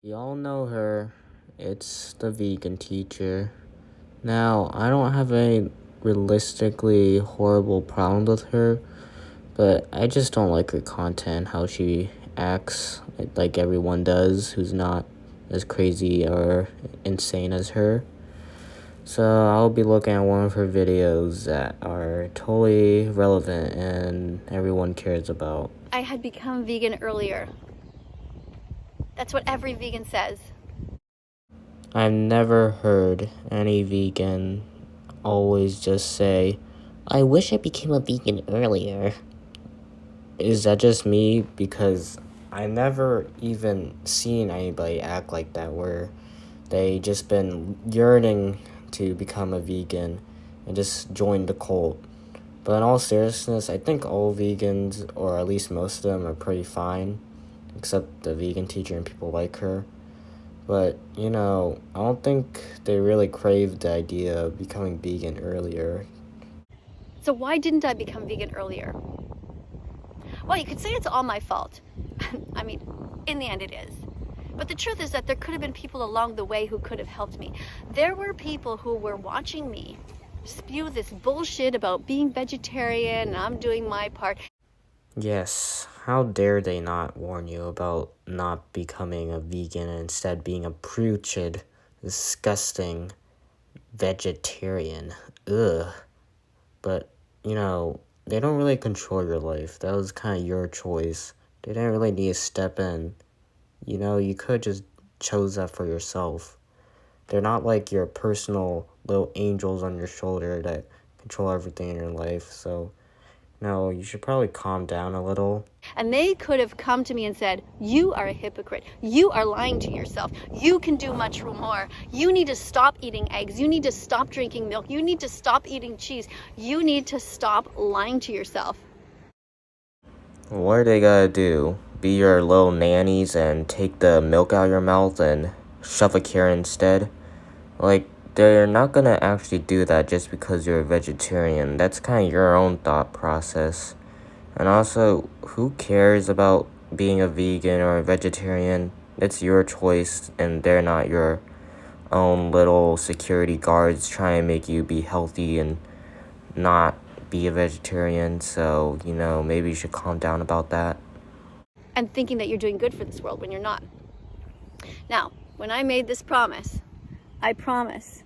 Y'all know her. It's the vegan teacher. Now, I don't have any realistically horrible problems with her, but I just don't like her content, how she acts like everyone does who's not as crazy or insane as her. So I'll be looking at one of her videos that are totally relevant and everyone cares about. I had become vegan earlier. That's what every vegan says. I've never heard any vegan always just say, I wish I became a vegan earlier. Is that just me? Because I never even seen anybody act like that where they just been yearning to become a vegan and just join the cult. But in all seriousness, I think all vegans, or at least most of them, are pretty fine, except the vegan teacher and people like her. But, I don't think they really craved the idea of becoming vegan earlier. So why didn't I become vegan earlier? Well, you could say it's all my fault. I mean, in the end it is. But the truth is that there could have been people along the way who could have helped me. There were people who were watching me spew this bullshit about being vegetarian and I'm doing my part. Yes, how dare they not warn you about not becoming a vegan and instead being a putrid, disgusting vegetarian. Ugh. But, they don't really control your life. That was kind of your choice. They didn't really need to step in. You could just chose that for yourself. They're not like your personal little angels on your shoulder that control everything in your life. So, no, you should probably calm down a little. And they could have come to me and said, you are a hypocrite. You are lying to yourself. You can do much more. You need to stop eating eggs. You need to stop drinking milk. You need to stop eating cheese. You need to stop lying to yourself. What are they gonna do? Be your little nannies and take the milk out of your mouth and shove a carrot instead? Like, they're not gonna actually do that just because you're a vegetarian. That's kind of your own thought process. And also, who cares about being a vegan or a vegetarian? It's your choice, and they're not your own little security guards trying to make you be healthy and not be a vegetarian. So, maybe you should calm down about that. And thinking that you're doing good for this world when you're not. Now, when I made this promise, I promise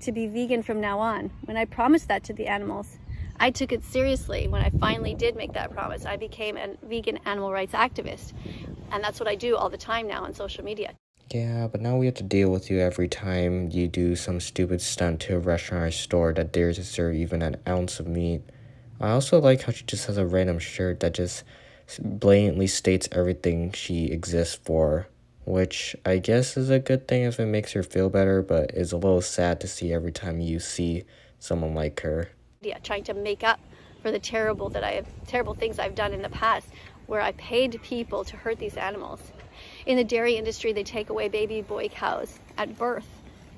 to be vegan from now on. When I promised that to the animals, I took it seriously. When I finally did make that promise, I became a vegan animal rights activist. And that's what I do all the time now on social media. Yeah, but now we have to deal with you every time you do some stupid stunt to a restaurant or store that dares to serve even an ounce of meat. I also like how she just has a random shirt that just blatantly states everything she exists for, which I guess is a good thing if it makes her feel better, but is a little sad to see every time you see someone like her. Yeah, trying to make up for the terrible things I've done in the past, where I paid people to hurt these animals. In the dairy industry, they take away baby boy cows at birth.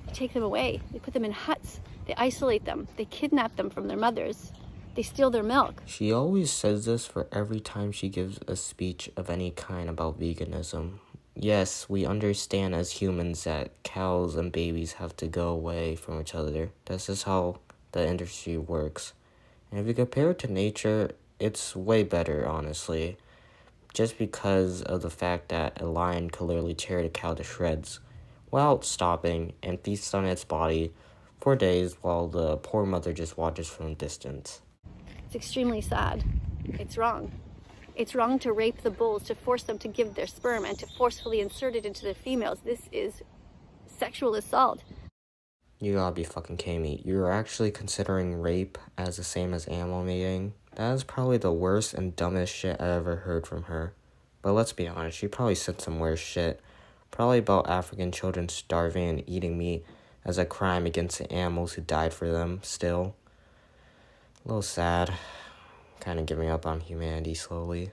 They take them away. They put them in huts. They isolate them. They kidnap them from their mothers. They steal their milk. She always says this for every time she gives a speech of any kind about veganism. Yes, we understand as humans that cows and babies have to go away from each other. That's just how the industry works. And if you compare it to nature, it's way better, honestly. Just because of the fact that a lion could literally tear the cow to shreds without stopping and feast on its body for days while the poor mother just watches from a distance. It's extremely sad. It's wrong. It's wrong to rape the bulls, to force them to give their sperm, and to forcefully insert it into the females. This is sexual assault. You gotta be fucking kidding me. You're actually considering rape as the same as animal mating? That is probably the worst and dumbest shit I ever heard from her. But let's be honest, she probably said some worse shit. Probably about African children starving and eating meat as a crime against the animals who died for them, still. A little sad. Kind of giving up on humanity slowly.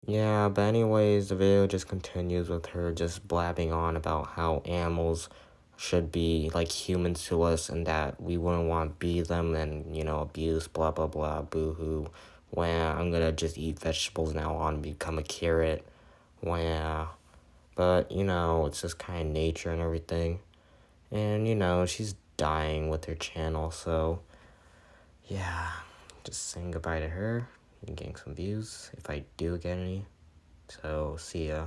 Yeah, but anyways, the video just continues with her just blabbing on about how animals should be like humans to us and that we wouldn't want to be them and, abuse, blah, blah, blah, boo-hoo. Wah, I'm gonna just eat vegetables now on and become a carrot. Wah. But, you know, it's just kind of nature and everything. And, you know, she's dying with her channel, so yeah, just saying goodbye to her and getting some views if I do get any. So, see ya.